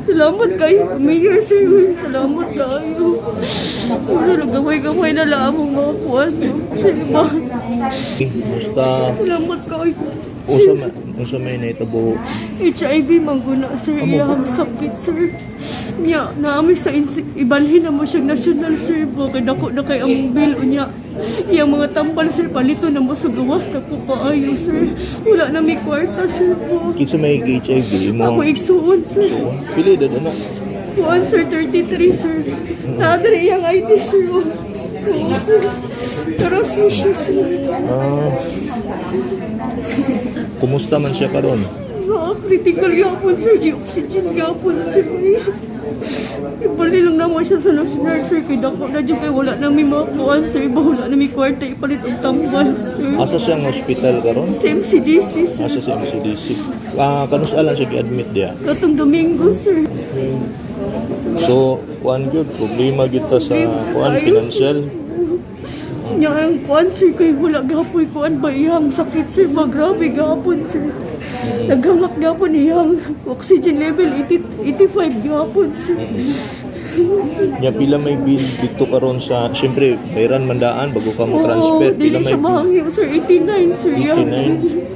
Salamat kayo, Mayor sir. Salamat kayo. Gamay-gamay na lang ang mga kuwan. Salamat. Musta? Salamat kayo. Unsa may naitabo? HIV mangguna sir, iyahang sakit sir. Nya, naami sa ibalhin na mo siyang national sir. Kaya dako na kay ang bill unya. Iyang mga tambal sir, palito na mo sa gawas na po kaayo sir. Wala na may kwarta sir po. Kinsa may HIV mo? Ako igsoon sir. Pili dad ano? Kuan sir, 33 sir. Nadari iyang ID sir. Pero siya sir. Kumusta man siya karon? Critical yapon sir, di oxygen yapon sir. Ibali lang naman siya sa national sir. Kaya dako na dyan kaya wala na may mga kuan sir. Wala na may kwarta ipalit ang tambal sir. Asa siyang hospital karon? Sa MCDC sir. Asa sa MCDC? Kanus alang siya gi-admit diya? Katong Domingo sir. So, kuan gyud problema kita sa kuan Ayos. financial. Nya ang kuan sir kay wala gapoy kuan ba iyang sakit sir. Grabe gapon sir. Naghamak gapon iyang oxygen level 85 gapon sir. Nya pila may bill dito karon sa syempre bayran mandaan bago ka mo transfer Dili pila may siya bill? mahangyo sir. 89 sir. 89.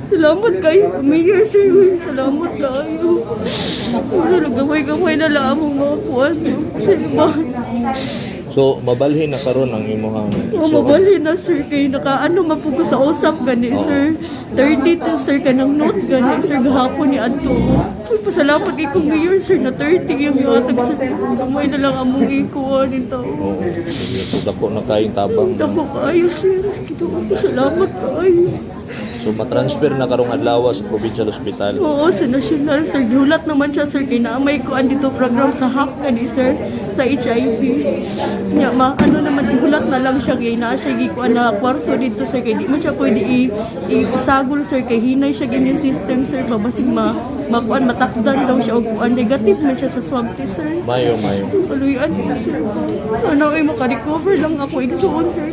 Salamat kayo, Mayor sir. Salamat kayo. Gamay-gamay na lang ang mga kuwan. Salamat. So mabalhin na karon ang imong Mabali na sir kay nakaano mapugo sa usap gani sir. 32 sir kanang note gani sir gahapon ni adto. Pasalamat kay kong Mayor sir na 30 yung yatag sir. Gamay na lang among ikuha nito. So dako na kayong tabang. Dako kayo sir. Salamat kayo. So matransfer na karong adlaw sa Provincial Hospital. Oo, sa national sir. Gihulat naman siya sir kay naamay ko dito program sa HAP gani sir sa HIV. Nya ano naman gihulat na lang siya kay naa siya gikuan na kwarto dito sir kay di man siya pwede isagol sir kay hinay siya immune system sir babasig makuan matakdan daw siya og kuan negative man siya sa swab test sir. Mayo. Paluyan ko sir. Ano ay maka-recover lang ako igsoon sir.